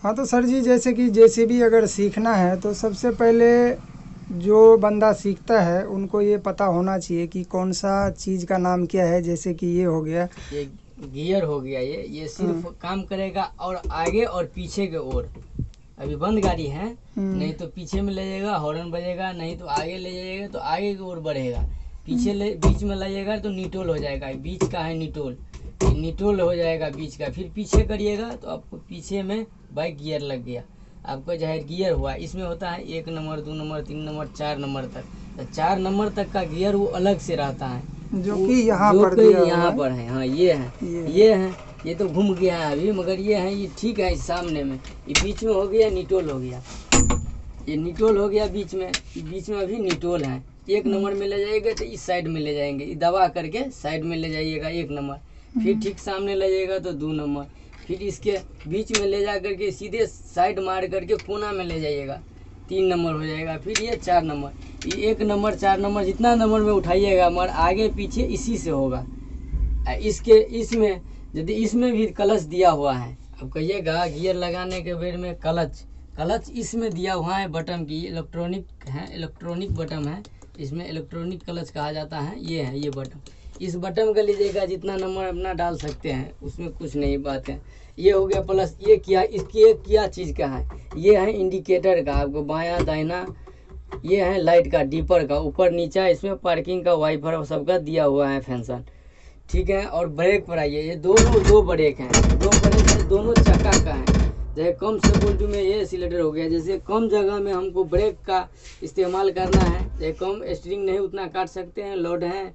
हाँ तो सर जी, जैसे कि जेसीबी अगर सीखना है तो सबसे पहले जो बंदा सीखता है उनको ये पता होना चाहिए कि कौन सा चीज़ का नाम क्या है। जैसे कि ये हो गया, ये गियर हो गया, ये सिर्फ काम करेगा और आगे और पीछे के ओर। अभी बंद गाड़ी है, नहीं तो पीछे में ले जाएगा हॉर्न बजेगा, नहीं तो आगे ले जाइएगा तो आगे की ओर बढ़ेगा, पीछे ले बीच में लाइएगा तो निटोल हो जाएगा। बीच का है निटोल, निटोल हो जाएगा बीच का। फिर पीछे करिएगा तो आपको पीछे में बाइक गियर लग गया, आपका जाहिर गियर हुआ। इसमें होता है 1 नंबर 2 नंबर 3 नंबर 4 नंबर तक। तो 4 नंबर तक का गियर वो अलग से रहता है, जो कि यहाँ जो पर कि दिया हुआ यहाँ है। पर है। हाँ ये है, ये है, ये तो घूम गया है अभी, मगर ये है, ये ठीक है। सामने में ये बीच में हो गया निटोल हो गया, ये निटोल हो गया बीच में, बीच में अभी निटोल है। 1 नंबर में ले जाइएगा तो इस साइड में ले जाएंगे, ये दबा करके साइड में ले जाइएगा 1 नंबर। फिर ठीक सामने ले जाइएगा तो 2 नंबर। फिर इसके बीच में ले जा करके सीधे साइड मार करके कोना में ले जाइएगा, 3 नंबर हो जाएगा। फिर ये 4 नंबर, ये 1 नंबर 4 नंबर जितना नंबर में उठाइएगा, मगर आगे पीछे इसी से होगा। इसके इसमें यदि इसमें भी क्लच दिया हुआ है, अब कहिएगा गियर लगाने के बेर में क्लच इसमें दिया हुआ है बटन की, इलेक्ट्रॉनिक है, इलेक्ट्रॉनिक बटन है, इसमें इलेक्ट्रॉनिक क्लच कहा जाता है। ये है ये बटन, इस बटन का लीजिएगा जितना नंबर अपना डाल सकते हैं, उसमें कुछ नहीं बात है। ये हो गया प्लस। ये क्या, इसकी एक क्या चीज़ का है, ये है इंडिकेटर का, आपको बायां दाहिना। ये है लाइट का, डीपर का, ऊपर नीचा, इसमें पार्किंग का वाइपर सबका दिया हुआ है फंक्शन, ठीक है। और ब्रेक पर आइए, ये दो ब्रेक हैं, दो ब्रेक है, दोनों चक्का का है। जैसे कम सपोर्ट में ये एक्सीलेटर हो गया, जैसे कम जगह में हमको ब्रेक का इस्तेमाल करना है, जैसे कम स्टीयरिंग नहीं उतना काट सकते हैं, लोड है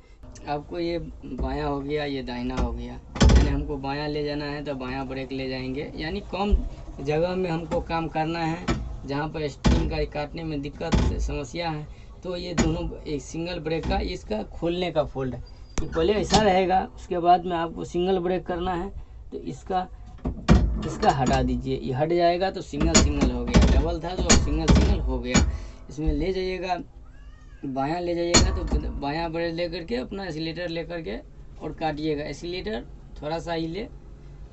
आपको। ये बायां हो गया, ये दाहिना हो गया, यानी हमको बायां ले जाना है तो बायां ब्रेक ले जाएंगे। यानी कम जगह में हमको काम करना है, जहाँ पर स्टीयरिंग का काटने में दिक्कत समस्या है, तो ये दोनों एक सिंगल ब्रेक का, इसका खोलने का फोल्ड है। पहले ऐसा रहेगा, उसके बाद में आपको सिंगल ब्रेक करना है तो इसका हटा दीजिए, ये हट जाएगा तो सिंगल हो गया। डबल था तो सिंगल हो गया। इसमें ले जाइएगा, बायां ले जाइएगा तो बायां ब्रेक लेकर के अपना एक्सीलेटर लेकर के और काटिएगा। एक्सीलेटर थोड़ा सा ही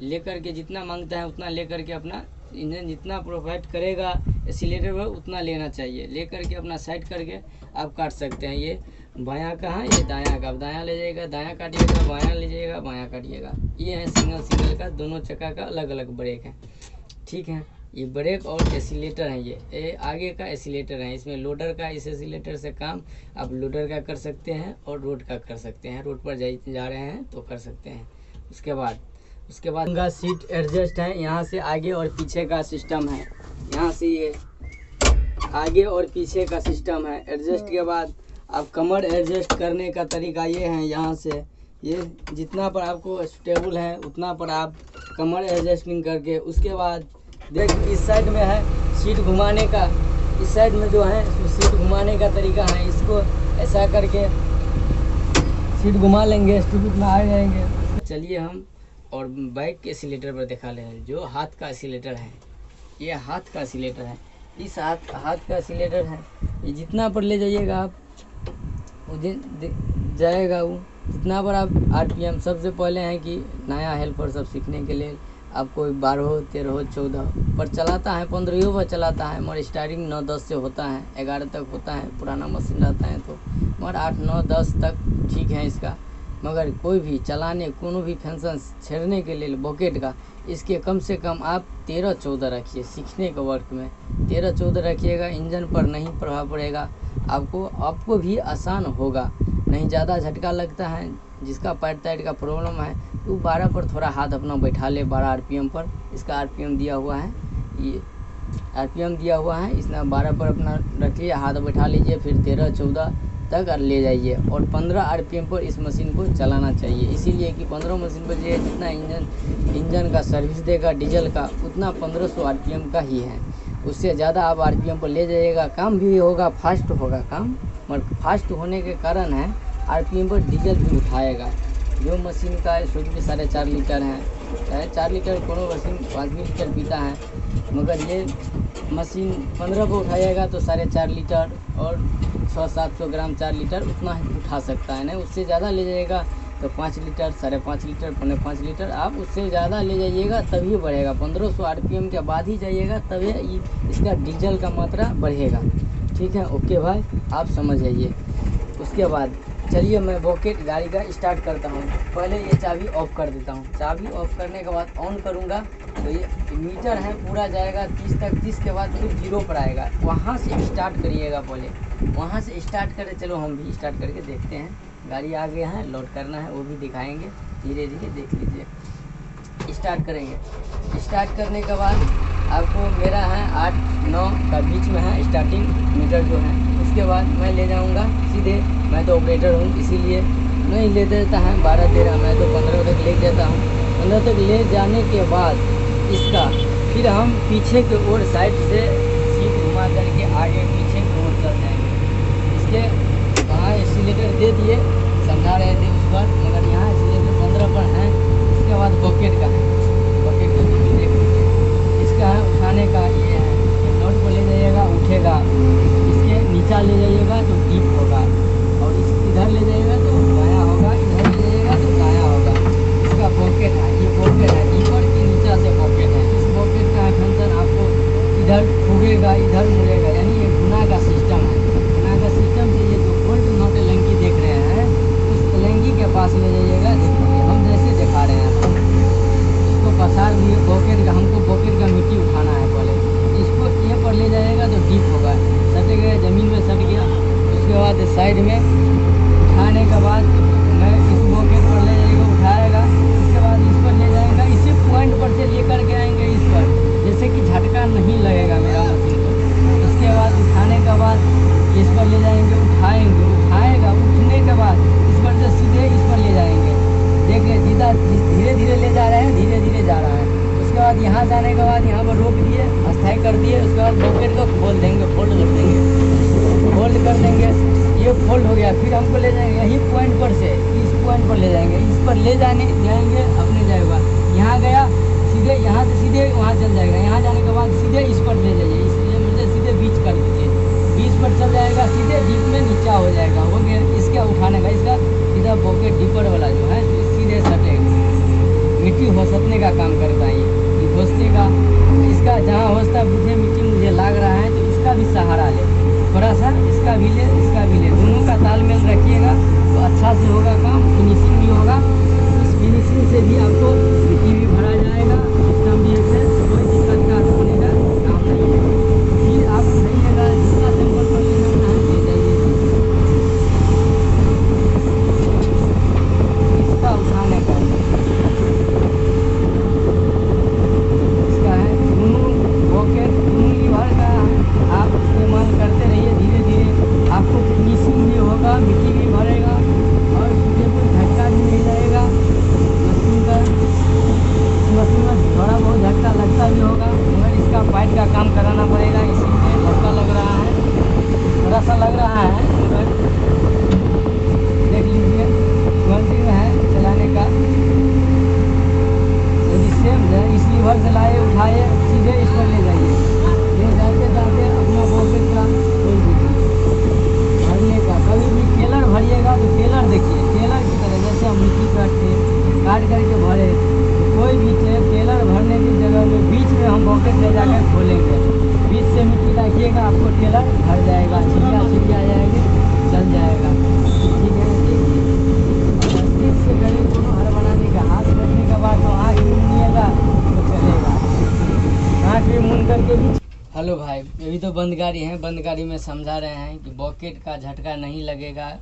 ले करके जितना मांगता है उतना ले करके, अपना इंजन जितना प्रोवाइड करेगा एक्सीलेटर पर उतना लेना चाहिए, ले करके अपना साइड करके आप काट सकते हैं। ये बायां का है, ये दायां का, दायां ले जाइएगा दायां काटिएगा, बायां ले जाइएगा बायां काटिएगा। ये है सिंगल का, दोनों चक्का का अलग अलग ब्रेक है, ठीक है। ये ब्रेक और एक्सीलेटर है, ये आगे का एक्सीलेटर है। इसमें लोडर का, इस एक्सीलेटर से काम आप लोडर का कर सकते हैं और रोड का कर सकते हैं, रोड पर जा रहे हैं तो कर सकते हैं। उसके बाद का सीट एडजस्ट है, यहाँ से आगे और पीछे का सिस्टम है, यहाँ से ये आगे और पीछे का सिस्टम है। एडजस्ट के बाद आप कमर एडजस्ट करने का तरीका ये है, यहाँ से ये जितना पर आपको स्टेबल है उतना पर आप कमर एडजस्टिंग करके, उसके बाद देख इस साइड में है सीट घुमाने का, इस साइड में जो है सीट घुमाने का तरीका है, इसको ऐसा करके सीट घुमा लेंगे, स्टूपिड में आ जाएंगे। चलिए हम और बाइक के एक्सीलेटर पर दिखा ले हैं, जो हाथ का एक्सीलेटर है, ये हाथ का एक्सीलेटर है, इस हाथ का एक्सीलेटर है। ये जितना पर ले जाइएगा आप जाएगा वो, जितना पर आप आरपीएम। सबसे पहले है कि नया हेल्पर सब सीखने के लिए आपको 12, 13, 14 पर चलाता है, 15 पर चलाता है, मगर स्टार्टिंग 9-10 से होता है, 11 तक होता है, पुराना मशीन रहता है तो, मगर 8-9-10 तक ठीक है इसका। मगर कोई भी चलाने कोनो भी फंक्शन छेड़ने के लिए बॉकेट का, इसके कम से कम आप 13-14 रखिए। सीखने के वर्क में 13-14 रखिएगा, इंजन पर नहीं प्रभाव पड़ेगा, आपको भी आसान होगा। नहीं ज़्यादा झटका लगता है, जिसका पैर टाइट का प्रॉब्लम है तो 12 पर थोड़ा हाथ अपना बैठा ले, 12 आरपीएम पर। इसका आरपीएम दिया हुआ है, ये आरपीएम दिया हुआ है, इसमें 12 पर अपना रखिए, हाथ बैठा लीजिए, फिर 13-14 तक ले जाइए। और 15 आरपीएम पर इस मशीन को चलाना चाहिए, इसीलिए कि 15 मशीन पर जो जितना इंजन का सर्विस देगा डीजल का, उतना 1500 आरपीएम का ही है। उससे ज़्यादा आप आरपीएम पर ले जाइएगा, काम भी होगा, फास्ट होगा काम, मगर फास्ट होने के कारण है आरपीएम पर डीजल भी उठाएगा। जो मशीन का शुद्ध 4.5 लीटर है, 4 लीटर कोनो मशीन 5 लीटर पीता है, मगर ये मशीन 15 पर उठाएगा तो 4.5 लीटर और 600-700 ग्राम 4 लीटर उतना ही उठा सकता है। नहीं उससे ज़्यादा ले जाएगा तो 5 लीटर, 5.5 लीटर, 5.5 लीटर आप उससे ज़्यादा ले जाइएगा तभी बढ़ेगा। 1500 आरपीएम के बाद ही जाइएगा तभी इसका डीजल का मात्रा बढ़ेगा। ठीक है, ओके भाई, आप समझ जाइए। उसके बाद चलिए मैं बॉकेट गाड़ी का स्टार्ट करता हूँ। पहले ये चाबी ऑफ कर देता हूँ। चाबी ऑफ करने के बाद ऑन करूँगा तो ये मीटर है पूरा जाएगा 30 तक। 30 के बाद फिर 0 पर आएगा। वहाँ से स्टार्ट करिएगा, पहले वहाँ से स्टार्ट करें। चलो हम भी स्टार्ट करके देखते हैं। गाड़ी आ गया है, लोड करना है वो भी दिखाएंगे, धीरे धीरे देख लीजिए। स्टार्ट करेंगे। स्टार्ट करने के बाद आपको मेरा है 8-9 का बीच में है स्टार्टिंग मीटर जो है। उसके बाद मैं ले जाऊंगा सीधे, मैं तो ऑपरेटर हूँ इसीलिए नहीं ले देता है 12-13, मैं तो 15 तक ले जाता हूँ। 15 तक ले जाने के बाद इसका फिर हम पीछे के ओर साइड से सीट घुमा करके आगे पीछे की ओर चल जाएंगे। इसके वहाँ एक्सीलेटर दे दिए, समझा रहे थे उस पर, मगर यहाँ एक्सीलेटर 15 पर है। इसके बाद बॉकेट का है, बॉकेट का भी देख लीजिए। इसका है उठाने का, ये है नोट को ले जाइएगा उठेगा, इसके नीचा ले जाइएगा तो डीप होगा, और इधर ले जाइएगा तो बायां होगा, इधर ले जाइएगा तो दायां होगा। इसका बॉकेट है, ये बॉकेट है, ऊपर के नीचा से बॉकेट है। इस बॉकेट का फंक्शन आपको इधर ठुकेगा इधर मुड़ेगा, यानी ये गुना का सिस्टम है। गुना का सिस्टम से ये जो बोल्ट नट लंकी देख रहे हैं उस लंकी के पास ले जाइएगा। देखिए हम जैसे दिखा रहे हैं आपको, इसको पसार दिए बॉकेट का, हमको बॉकेट का मिट्टी उठाना है। पहले इसको ये पर ले जाएगा तो डीप होगा, सटेगा ज़मीन में सट गया। उसके बाद साइड में उठाने के बाद मैं इस बॉकेट पर ले जाएगा उठाएगा। इसके बाद इस पर ले जाएगा, इसी पॉइंट पर से ले करके आएंगे इस पर, जैसे कि झटका नहीं लगेगा मेरा मशीन को। उसके बाद उठाने के बाद इस पर ले जाएंगे, उठाएंगे, उठाएगा, उठने के बाद इस पर से सीधे इस पर ले जाएंगे। देखिए धीरे धीरे ले जा रहे हैं, धीरे धीरे जा रहा है। उसके बाद यहाँ जाने के बाद यहाँ पर रोक दिए, अस्थायी कर दिए। उसके बाद बॉकेट को खोल देंगे, फोल्ड कर देंगे, फोल्ड कर देंगे। ये फोल्ड हो गया, फिर हमको ले जाएंगे यही पॉइंट पर से इस पॉइंट पर ले जाएंगे। इस पर ले जाएंगे अपने जाएगा, यहाँ गया सीधे, यहाँ से सीधे वहाँ चल जाएगा। यहाँ जाने के बाद सीधे इस पर ले जाइए, इसलिए मुझे सीधे बीच कर दीजिए, बीच पर चल जाएगा, सीधे डीप में नीचा हो जाएगा। हो गया इसका उठाने का, इसका सीधा बॉकेट डीपर वाला जो है सीधे सटेगा। मिट्टी होसने का काम करता है ये होसने का। इसका जहाँ होसता बुझे मिट्टी मुझे लग रहा है तो इसका भी सहारा ले, थोड़ा सा इसका भी ले, इसका भी ले, दोनों का तालमेल रखिएगा तो अच्छा से होगा काम, फिनिशिंग भी होगा। इस फिनिशिंग से भी आपको मिट्टी भी भरा जाएगा, सिस्टम भी से कोई दिक्कत का होने का काम नहीं है। फिर आप उठाइएगा, जितना सैंपल पर लेना है ले जाइए। इसका उठाने का इसका है दोनों बॉकेट, दोनों लीवर का आप इस्तेमाल करते रहिए। धीरे धीरे आपको फिनिशिंग भी होगा, मिट्टी भी भरेगा और सीधे कोई झटका भी नहीं जाएगा मशीन का। मशीन में थोड़ा बहुत झटका लगता भी होगा, मगर इसका पाइप का काम कराना पड़ेगा, इसीलिए झटका लग रहा है, थोड़ा सा लग रहा है, मगर देख लीजिए क्वालिटी में है चलाने का। यदि सेम है इस लीवर से लाए उठाए सीधे इस पर ले जाइए, ले जाते जाते अपना बॉकेट का खोल दीजिए। भरने का कभी भी टेलर भरिएगा तो टेलर देखिए, टेलर की तरह जैसे हम मिट्टी काट करके भरे, तो कोई भी टेलर भरने की जगह में बीच में हम बॉकेट ले जाकर खोलेंगे, बीच से मिट्टी रखिएगा, आपको टेलर भर जाएगा, छिड़िया जाएगी, चल जाएगा। ठीक है, देखिए से गले दोनों हर बनाने का, हाथ रखने के बाद तो आँख भी मुनिएगा तो चलेगा, आँख भी मुन करके भी। हेलो भाई, ये भी तो बंद गाड़ी है, बंद गाड़ी में समझा रहे हैं कि बॉकेट का झटका नहीं लगेगा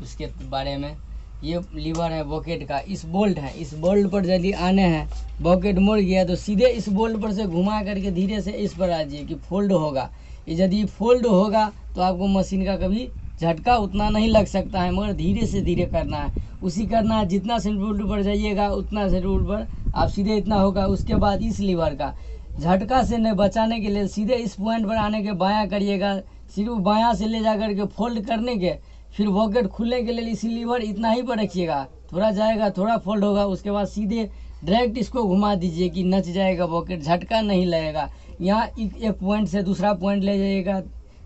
उसके बारे में। ये लीवर है बॉकेट का, इस बोल्ट है, इस बोल्ट पर यदि आने हैं, बॉकेट मुड़ गया तो सीधे इस बोल्ट पर से घुमा करके धीरे से इस पर आ जाइए कि फोल्ड होगा। ये यदि फोल्ड होगा तो आपको मशीन का कभी झटका उतना नहीं लग सकता है, मगर धीरे से धीरे करना है, उसी करना है। जितना सेंटीमीटर पर जाइएगा उतना सेंटीमीटर पर आप सीधे इतना होगा। उसके बाद इस लीवर का झटका से न बचाने के लिए सीधे इस पॉइंट पर आने के बायां करिएगा, सिर्फ बायां से ले जा करके फोल्ड करने के, फिर बॉकेट खुलने के लिए इसी लीवर इतना ही पर रखिएगा, थोड़ा जाएगा थोड़ा फोल्ड होगा, उसके बाद सीधे डायरेक्ट इसको घुमा दीजिए कि नच जाएगा बॉकेट, झटका नहीं लगेगा। यहाँ एक पॉइंट से दूसरा पॉइंट ले जाइएगा,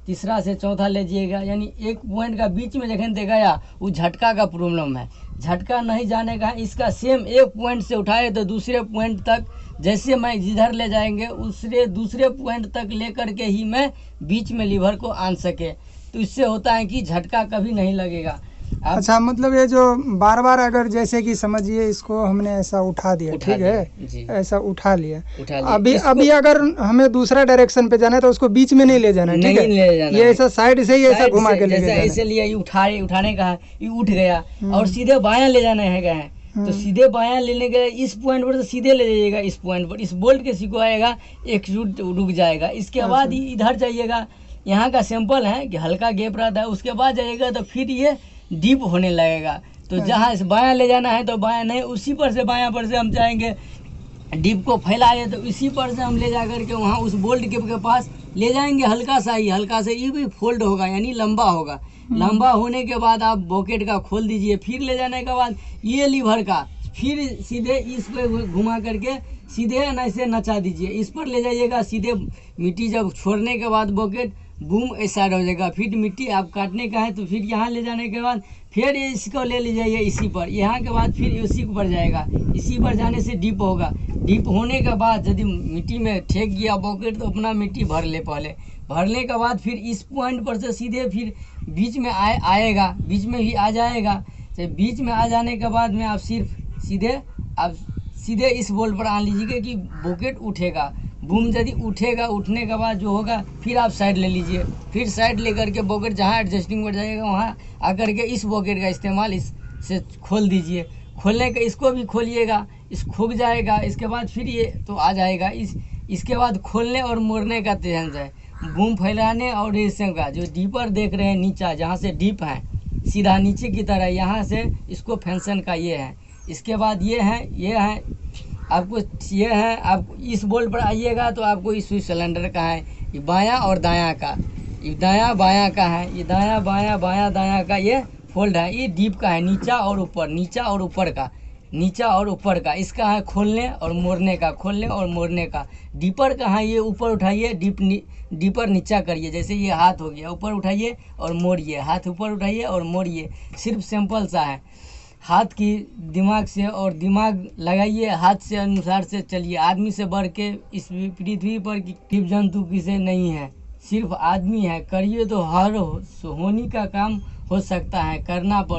तीसरा से चौथा ले जाइएगा, यानी एक पॉइंट का बीच में जखन दे गया वो झटका का प्रॉब्लम है, झटका नहीं जाने का है। इसका सेम एक पॉइंट से उठाए तो दूसरे पॉइंट तक, जैसे मैं जिधर ले जाएंगे उससे दूसरे पॉइंट तक ले करके ही मैं बीच में लीवर को आन सके, तो इससे होता है कि झटका कभी नहीं लगेगा। अच्छा, मतलब ये जो बार बार अगर जैसे कि समझिए इसको हमने ऐसा उठा दिया, ठीक है, ऐसा उठा लिया, अभी अगर हमें दूसरा डायरेक्शन पे जाना है तो उसको बीच में नहीं ले जाना है, ठीक है, ये ऐसा साइड से ही ऐसा घुमा के ले जाना है। ऐसे लिया, ये उठाने का है, ये उठ गया और सीधे बायां ले जाना है, तो सीधे बायां लेने के इस पॉइंट पर तो सीधे ले जाइएगा, इस पॉइंट पर इस बोल्ट के सिको आएगा, एक रूट रुक जाएगा। इसके बाद इधर जाइएगा, यहाँ का सैंपल है कि हल्का गैप रहता है, उसके बाद जाइएगा तो फिर ये डीप होने लगेगा। तो जहाँ बायां ले जाना है तो बायां नहीं, उसी पर से बायां पर से हम चाहेंगे डीप को फैलाए तो इसी पर से हम ले जा करके वहाँ उस बोल्ट के पास ले जाएंगे, हल्का सा ये भी फोल्ड होगा, यानी लंबा होगा। लंबा होने के बाद आप बॉकेट का खोल दीजिए, फिर ले जाने के बाद ये लीवर का फिर सीधे इस पे घुमा करके सीधे ऐसे नचा दीजिए, इस पर ले जाइएगा। सीधे मिट्टी जब छोड़ने के बाद बॉकेट बूम इस साइड हो जाएगा, फिर मिट्टी आप काटने का है तो फिर यहाँ ले जाने के बाद फिर इसको ले लीजिए इसी पर, यहाँ के बाद फिर इसी पर जाएगा, इसी पर जाने से डीप होगा। डीप होने के बाद यदि मिट्टी में ठेक गया बॉकेट तो अपना मिट्टी भर ले, पहले भरने के बाद फिर इस पॉइंट पर से सीधे फिर बीच में आएगा, बीच में ही आ जाएगा। तो बीच में आ जाने के बाद में आप सिर्फ सीधे इस बोल्ट पर आन लीजिएगा कि बॉकेट उठेगा। बूम यदि उठेगा, उठने के बाद जो होगा फिर आप साइड ले लीजिए, फिर साइड लेकर के बॉकेट जहाँ एडजस्टिंग पर जाएगा वहाँ आकर के इस बॉकेट का इस्तेमाल इससे खोल दीजिए। खोलने के इसको भी खोलिएगा, इस खुग जाएगा, इसके बाद फिर ये तो आ जाएगा। इसके बाद खोलने और मोड़ने का तेज है, बूम फैलाने और रेशम का जो डीपर देख रहे हैं नीचा, जहाँ से डीप है सीधा नीचे की तरह, यहाँ से इसको फैंसन का ये है। इसके बाद ये है आपको, ये है आप इस बोल्ट पर आइएगा तो आपको इस स्विच सिलेंडर का है, ये बायां और दायां का, ये दायां बायां का है, ये दायां बायां बायां दायां का ये फोल्ड है। ये डीप का है, नीचा और ऊपर, नीचा और ऊपर का, नीचा और ऊपर का। इसका है खोलने और मोड़ने का, खोलने और मोड़ने का। डीपर का है, ये ऊपर उठाइए, डीपर नीचा करिए, जैसे ये हाथ हो गया, ऊपर उठाइए और मोड़िए, हाथ ऊपर उठाइए और मोड़िए। सिर्फ सिंपल सा है, हाथ की दिमाग से और दिमाग लगाइए, हाथ से अनुसार से चलिए। आदमी से बढ़ के इस पृथ्वी पर जीव जंतु किसे नहीं है, सिर्फ आदमी है। करिए तो हर होनी का काम हो सकता है, करना पड़